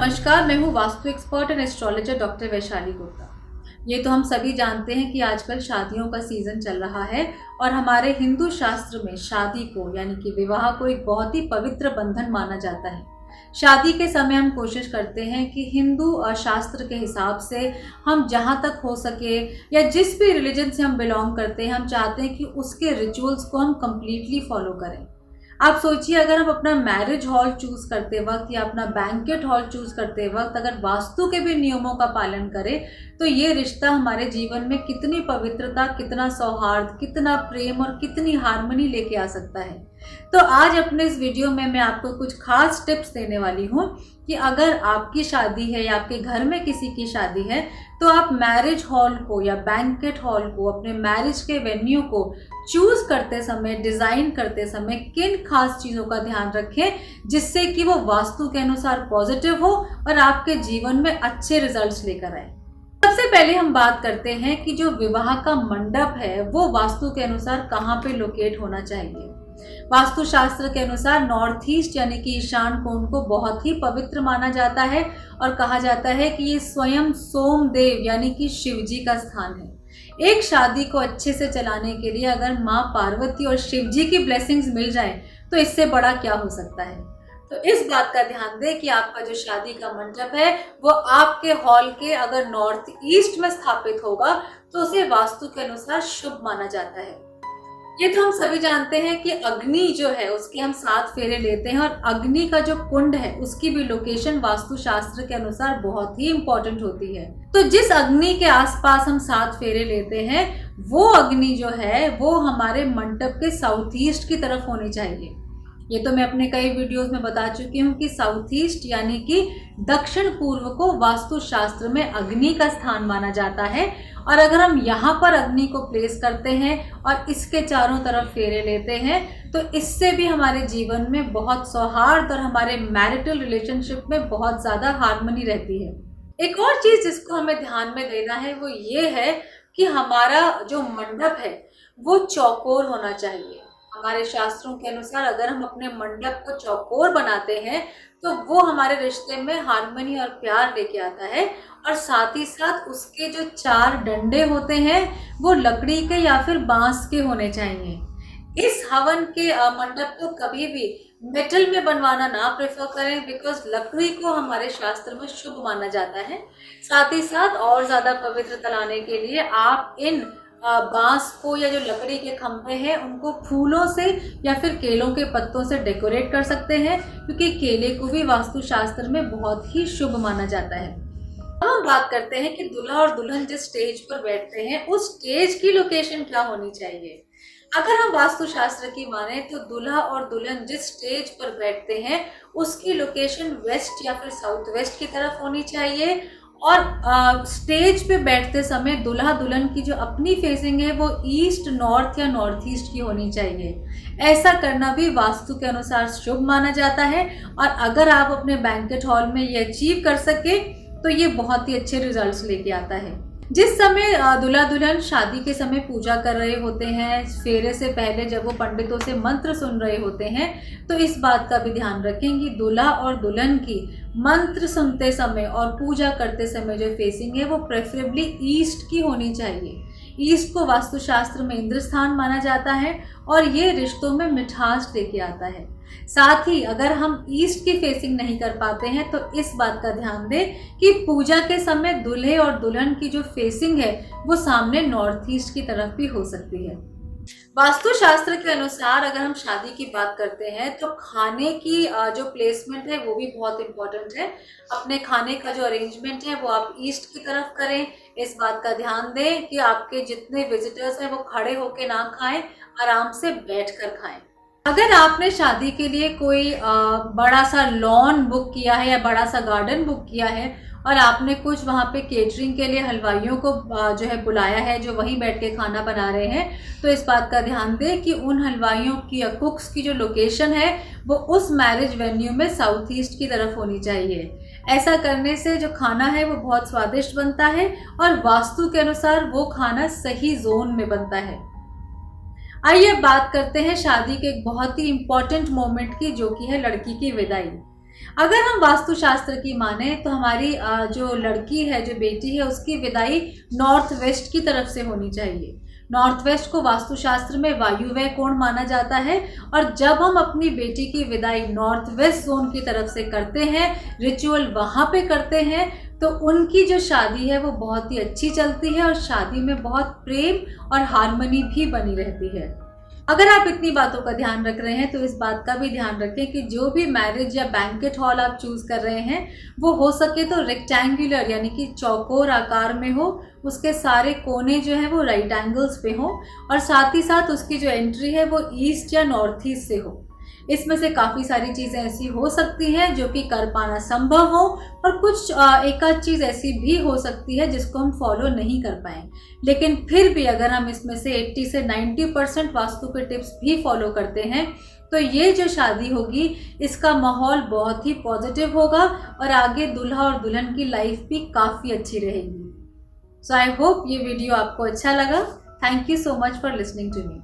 नमस्कार, मैं हूँ vastu expert and astrologer doctor Vaishali Gupta. ये तो हम सभी जानते हैं कि आजकल शादियों का सीज़न चल रहा है और हमारे हिंदू शास्त्र में शादी को यानी कि विवाह को एक बहुत ही पवित्र बंधन माना जाता है। शादी के समय हम कोशिश करते हैं कि हिंदू शास्त्र के हिसाब से हम जहाँ तक हो सके या जिस भी रिलीजन से हम बिलोंग करते हैं, हम चाहते हैं कि उसके रिचुअल्स को हम कम्प्लीटली फॉलो करें। आप सोचिए, अगर हम अपना मैरिज हॉल चूज़ करते वक्त या अपना बैंकेट हॉल चूज़ करते वक्त अगर वास्तु के भी नियमों का पालन करें तो ये रिश्ता हमारे जीवन में कितनी पवित्रता, कितना सौहार्द, कितना प्रेम और कितनी हार्मनी लेके आ सकता है। तो आज अपने इस वीडियो में मैं आपको कुछ खास टिप्स देने वाली हूँ कि अगर आपकी शादी है या आपके घर में किसी की शादी है तो आप मैरिज हॉल को या बैंकेट हॉल को, अपने मैरिज के वेन्यू को चूज़ करते समय, डिज़ाइन करते समय किन खास चीज़ों का ध्यान रखें जिससे कि वो वास्तु के अनुसार पॉजिटिव हो और आपके जीवन में अच्छे रिजल्ट्स लेकर आए। सबसे पहले हम बात करते हैं कि जो विवाह का मंडप है वो वास्तु के अनुसार कहाँ पे लोकेट होना चाहिए। वास्तु शास्त्र के अनुसार नॉर्थ ईस्ट यानी कि ईशान कोण को बहुत ही पवित्र माना जाता है और कहा जाता है कि ये स्वयं सोमदेव यानी कि शिव जी का स्थान है। एक शादी को अच्छे से चलाने के लिए अगर माँ पार्वती और शिव जी की ब्लेसिंग्स मिल जाए तो इससे बड़ा क्या हो सकता है। तो इस बात का ध्यान दें कि आपका जो शादी का मंडप है वो आपके हॉल के अगर नॉर्थ ईस्ट में स्थापित होगा तो उसे वास्तु के अनुसार शुभ माना जाता है। ये तो हम सभी जानते हैं कि अग्नि जो है उसके हम 7 फेरे लेते हैं और अग्नि का जो कुंड है उसकी भी लोकेशन वास्तु शास्त्र के अनुसार बहुत ही इंपॉर्टेंट होती है। तो जिस अग्नि के आसपास हम 7 फेरे लेते हैं वो अग्नि जो है वो हमारे मंडप के साउथ ईस्ट की तरफ होनी चाहिए। ये तो मैं अपने कई वीडियोस में बता चुकी हूँ कि साउथ ईस्ट यानी कि दक्षिण पूर्व को वास्तु शास्त्र में अग्नि का स्थान माना जाता है और अगर हम यहाँ पर अग्नि को प्लेस करते हैं और इसके चारों तरफ फेरे लेते हैं तो इससे भी हमारे जीवन में बहुत सौहार्द और हमारे मैरिटल रिलेशनशिप में बहुत ज़्यादा हार्मनी रहती है। एक और चीज़ जिसको हमें ध्यान में देना है वो ये है कि हमारा जो मंडप है वो चौकोर होना चाहिए। हमारे शास्त्रों के अनुसार अगर हम अपने मंडप को चौकोर बनाते हैं तो वो हमारे रिश्ते में हार्मनी और प्यार लेके आता है और साथ ही साथ उसके जो 4 डंडे होते हैं वो लकड़ी के या फिर बांस के होने चाहिए। इस हवन के मंडप को कभी भी मेटल में बनवाना ना प्रेफर करें बिकॉज लकड़ी को हमारे शास्त्र में शुभ माना जाता है। साथ ही साथ और ज़्यादा पवित्रता लाने के लिए आप इन बांस को या जो लकड़ी के खंभे हैं उनको फूलों से या फिर केलों के पत्तों से डेकोरेट कर सकते हैं क्योंकि केले को भी वास्तु शास्त्र में बहुत ही शुभ माना जाता है। अब हम बात करते हैं कि दूल्हा और दुल्हन जिस स्टेज पर बैठते हैं उस स्टेज की लोकेशन क्या होनी चाहिए। अगर हम वास्तु शास्त्र की माने तो दूल्हा और दुल्हन जिस स्टेज पर बैठते हैं उसकी लोकेशन वेस्ट या फिर साउथ वेस्ट की तरफ होनी चाहिए और स्टेज पे बैठते समय दूल्हा दुल्हन की जो अपनी फेसिंग है वो ईस्ट, नॉर्थ या नॉर्थ ईस्ट की होनी चाहिए। ऐसा करना भी वास्तु के अनुसार शुभ माना जाता है और अगर आप अपने बैंकेट हॉल में ये अचीव कर सके तो ये बहुत ही अच्छे रिजल्ट्स लेके आता है। जिस समय दूल्हा दुल्हन शादी के समय पूजा कर रहे होते हैं, फेरे से पहले जब वो पंडितों से मंत्र सुन रहे होते हैं तो इस बात का भी ध्यान रखें कि दूल्हा और दुल्हन की मंत्र सुनते समय और पूजा करते समय जो फेसिंग है वो प्रेफरेबली ईस्ट की होनी चाहिए। ईस्ट को वास्तुशास्त्र में इंद्र स्थान माना जाता है और ये रिश्तों में मिठास लेके आता है। साथ ही अगर हम ईस्ट की फेसिंग नहीं कर पाते हैं तो इस बात का ध्यान दें कि पूजा के समय दूल्हे और दुल्हन की जो फेसिंग है वो सामने नॉर्थ ईस्ट की तरफ भी हो सकती है। वास्तु शास्त्र के अनुसार अगर हम शादी की बात करते हैं तो खाने की जो प्लेसमेंट है वो भी बहुत इम्पोर्टेंट है। अपने खाने का जो अरेंजमेंट है वो आप ईस्ट की तरफ करें। इस बात का ध्यान दें कि आपके जितने विजिटर्स हैं वो खड़े होकर ना खाएं, आराम से बैठकर खाएं। अगर आपने शादी के लिए कोई बड़ा सा लॉन बुक किया है या बड़ा सा गार्डन बुक किया है और आपने कुछ वहाँ पे केटरिंग के लिए हलवाइयों को जो है बुलाया है जो वहीं बैठ के खाना बना रहे हैं तो इस बात का ध्यान दें कि उन हलवाइयों की या कुक्स की जो लोकेशन है वो उस मैरिज वेन्यू में साउथ ईस्ट की तरफ होनी चाहिए। ऐसा करने से जो खाना है वो बहुत स्वादिष्ट बनता है और वास्तु के अनुसार वो खाना सही जोन में बनता है। आइए बात करते हैं शादी के एक बहुत ही इम्पॉर्टेंट मोमेंट की जो कि है लड़की की विदाई। अगर हम वास्तुशास्त्र की माने तो हमारी जो लड़की है, जो बेटी है, उसकी विदाई नॉर्थ वेस्ट की तरफ से होनी चाहिए। नॉर्थ वेस्ट को वास्तुशास्त्र में वायुव्य कोण माना जाता है और जब हम अपनी बेटी की विदाई नॉर्थ वेस्ट जोन की तरफ से करते हैं, रिचुअल वहाँ पे करते हैं, तो उनकी जो शादी है वो बहुत ही अच्छी चलती है और शादी में बहुत प्रेम और हार्मनी भी बनी रहती है। अगर आप इतनी बातों का ध्यान रख रहे हैं तो इस बात का भी ध्यान रखें कि जो भी मैरिज या बैंकेट हॉल आप चूज कर रहे हैं वो हो सके तो रेक्टेंगुलर यानी कि चौकोर आकार में हो, उसके सारे कोने जो हैं वो राइट एंगल्स पे हो और साथ ही साथ उसकी जो एंट्री है वो ईस्ट या नॉर्थ ईस्ट से हो। इसमें से काफ़ी सारी चीज़ें ऐसी हो सकती हैं जो कि कर पाना संभव हो और कुछ एक आध चीज़ ऐसी भी हो सकती है जिसको हम फॉलो नहीं कर पाएँ। लेकिन फिर भी अगर हम इसमें से 80 से 90% वास्तु के टिप्स भी फॉलो करते हैं तो ये जो शादी होगी इसका माहौल बहुत ही पॉजिटिव होगा और आगे दूल्हा और दुल्हन की लाइफ भी काफ़ी अच्छी रहेगी। सो आई होप ये वीडियो आपको अच्छा लगा। Thank you so much for listening to me.